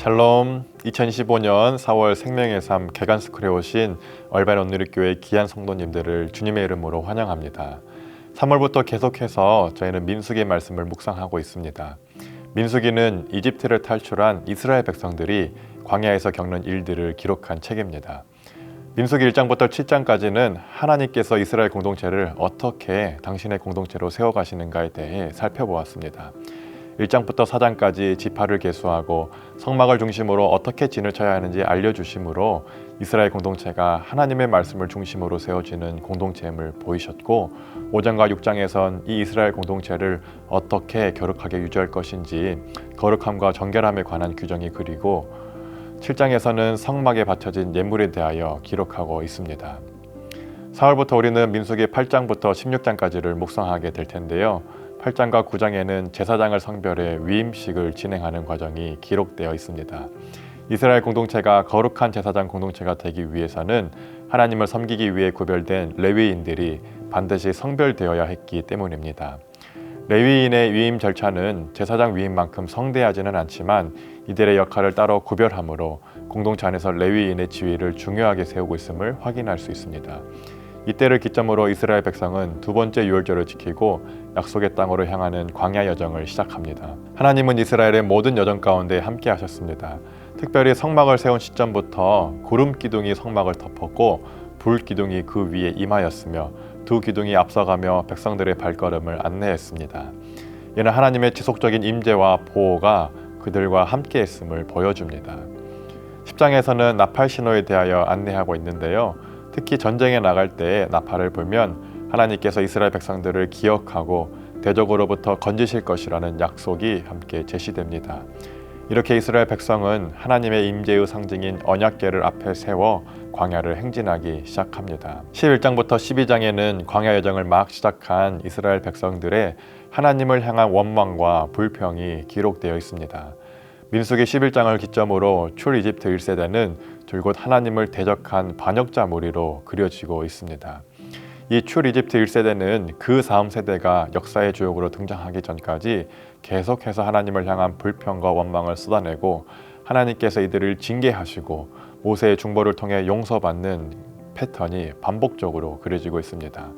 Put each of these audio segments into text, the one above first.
샬롬. 2025년 4월 생명의 삶 개관스쿨에 오신 얼반 온누리교회 귀한 성도님들을 주님의 이름으로 환영합니다. 3월부터 계속해서 저희는 민수기 말씀을 묵상하고 있습니다. 민수기는 이집트를 탈출한 이스라엘 백성들이 광야에서 겪는 일들을 기록한 책입니다. 민수기 1장부터 7장까지는 하나님께서 이스라엘 공동체를 어떻게 당신의 공동체로 세워가시는가에 대해 살펴보았습니다. 1장부터 4장까지 지파를 계수하고 성막을 중심으로 어떻게 진을 쳐야 하는지 알려주심으로 이스라엘 공동체가 하나님의 말씀을 중심으로 세워지는 공동체임을 보이셨고, 5장과 6장에선 이 이스라엘 공동체를 어떻게 거룩하게 유지할 것인지 거룩함과 정결함에 관한 규정이 그리고 7장에서는 성막에 바쳐진 예물에 대하여 기록하고 있습니다. 4월부터 우리는 민수기 8장부터 16장까지를 묵상하게 될 텐데요. 8장과 9장에는 제사장을 성별해 위임식을 진행하는 과정이 기록되어 있습니다. 이스라엘 공동체가 거룩한 제사장 공동체가 되기 위해서는 하나님을 섬기기 위해 구별된 레위인들이 반드시 성별되어야 했기 때문입니다. 레위인의 위임 절차는 제사장 위임만큼 성대하지는 않지만 이들의 역할을 따로 구별하므로 공동체 안에서 레위인의 지위를 중요하게 세우고 있음을 확인할 수 있습니다. 이때를 기점으로 이스라엘 백성은 두 번째 유월절을 지키고 약속의 땅으로 향하는 광야 여정을 시작합니다. 하나님은 이스라엘의 모든 여정 가운데 함께 하셨습니다. 특별히 성막을 세운 시점부터 구름 기둥이 성막을 덮었고 불 기둥이 그 위에 임하였으며 두 기둥이 앞서가며 백성들의 발걸음을 안내했습니다. 이는 하나님의 지속적인 임재와 보호가 그들과 함께 했음을 보여줍니다. 10장에서는 나팔 신호에 대하여 안내하고 있는데요. 특히 전쟁에 나갈 때 나팔을 불면 하나님께서 이스라엘 백성들을 기억하고 대적으로부터 건지실 것이라는 약속이 함께 제시됩니다. 이렇게 이스라엘 백성은 하나님의 임재의 상징인 언약궤를 앞에 세워 광야를 행진하기 시작합니다. 11장부터 12장에는 광야 여정을 막 시작한 이스라엘 백성들의 하나님을 향한 원망과 불평이 기록되어 있습니다. 민수기 11장을 기점으로 출 이집트 1세대는 줄곧 하나님을 대적한 반역자 무리로 그려지고 있습니다. 이 출 이집트 1세대는 그 다음 세대가 역사의 주역으로 등장하기 전까지 계속해서 하나님을 향한 불평과 원망을 쏟아내고 하나님께서 이들을 징계하시고 모세의 중보를 통해 용서받는 패턴이 반복적으로 그려지고 있습니다.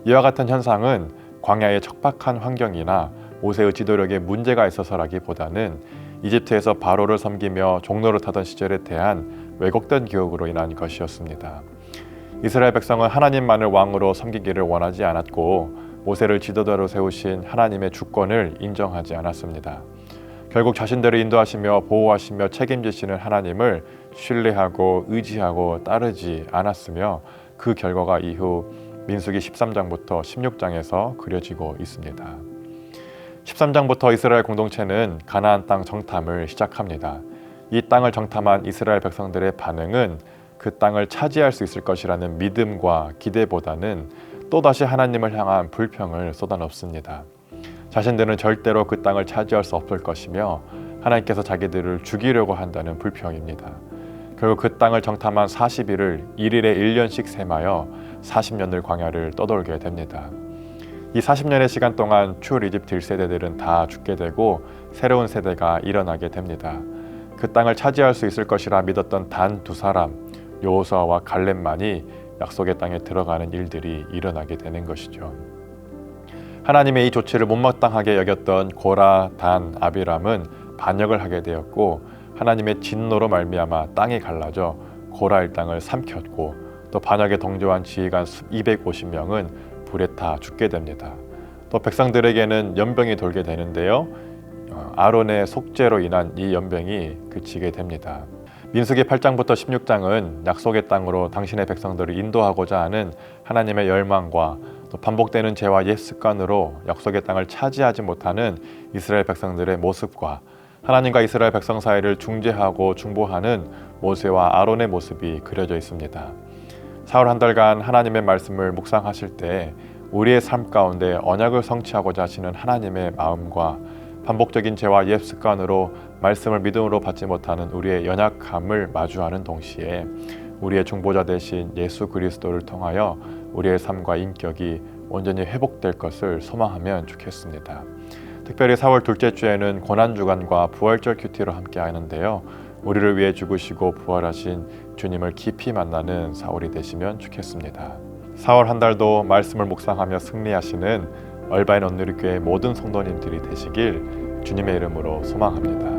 이와 같은 현상은 광야의 척박한 환경이나 모세의 지도력에 문제가 있어서라기보다는 이집트에서 바로를 섬기며 종로를 타던 시절에 대한 왜곡된 기억으로 인한 것이었습니다. 이스라엘 백성은 하나님만을 왕으로 섬기기를 원하지 않았고 모세를 지도자로 세우신 하나님의 주권을 인정하지 않았습니다. 결국 자신들을 인도하시며 보호하시며 책임지시는 하나님을 신뢰하고 의지하고 따르지 않았으며 그 결과가 이후 민수기 13장부터 16장에서 그려지고 있습니다. 13장부터 이스라엘 공동체는 가나안 땅 정탐을 시작합니다. 이 땅을 정탐한 이스라엘 백성들의 반응은 그 땅을 차지할 수 있을 것이라는 믿음과 기대보다는 또다시 하나님을 향한 불평을 쏟아놓습니다. 자신들은 절대로 그 땅을 차지할 수 없을 것이며 하나님께서 자기들을 죽이려고 한다는 불평입니다. 결국 그 땅을 정탐한 40일을 1일에 1년씩 셈하여 40년을 광야를 떠돌게 됩니다. 이 40년의 시간 동안 출 이집트 1세대들은 다 죽게 되고 새로운 세대가 일어나게 됩니다. 그 땅을 차지할 수 있을 것이라 믿었던 단 두 사람, 여호수아와 갈렙만이 약속의 땅에 들어가는 일들이 일어나게 되는 것이죠. 하나님의 이 조치를 못마땅하게 여겼던 고라, 단, 아비람은 반역을 하게 되었고 하나님의 진노로 말미암아 땅이 갈라져 고라 일당을 삼켰고 또 반역에 동조한 지휘관 250명은 불에 타 죽게 됩니다. 또 백성들에게는 연병이 돌게 되는데요. 아론의 속죄로 인한 이 연병이 그치게 됩니다. 민수기 8장부터 16장은 약속의 땅으로 당신의 백성들을 인도하고자 하는 하나님의 열망과 또 반복되는 죄와 옛 습관으로 약속의 땅을 차지하지 못하는 이스라엘 백성들의 모습과 하나님과 이스라엘 백성 사이를 중재하고 중보하는 모세와 아론의 모습이 그려져 있습니다. 사흘 한 달간 하나님의 말씀을 묵상하실 때 우리의 삶 가운데 언약을 성취하고자 하시는 하나님의 마음과 반복적인 죄와 옛 습관으로 말씀을 믿음으로 받지 못하는 우리의 연약함을 마주하는 동시에 우리의 중보자 되신 예수 그리스도를 통하여 우리의 삶과 인격이 온전히 회복될 것을 소망하면 좋겠습니다. 특별히 4월 둘째 주에는 고난주간과 부활절 큐티로 함께 하는데요. 우리를 위해 죽으시고 부활하신 주님을 깊이 만나는 4월이 되시면 좋겠습니다. 4월 한 달도 말씀을 묵상하며 승리하시는 얼바인 온누리교회 모든 성도님들이 되시길 주님의 이름으로 소망합니다.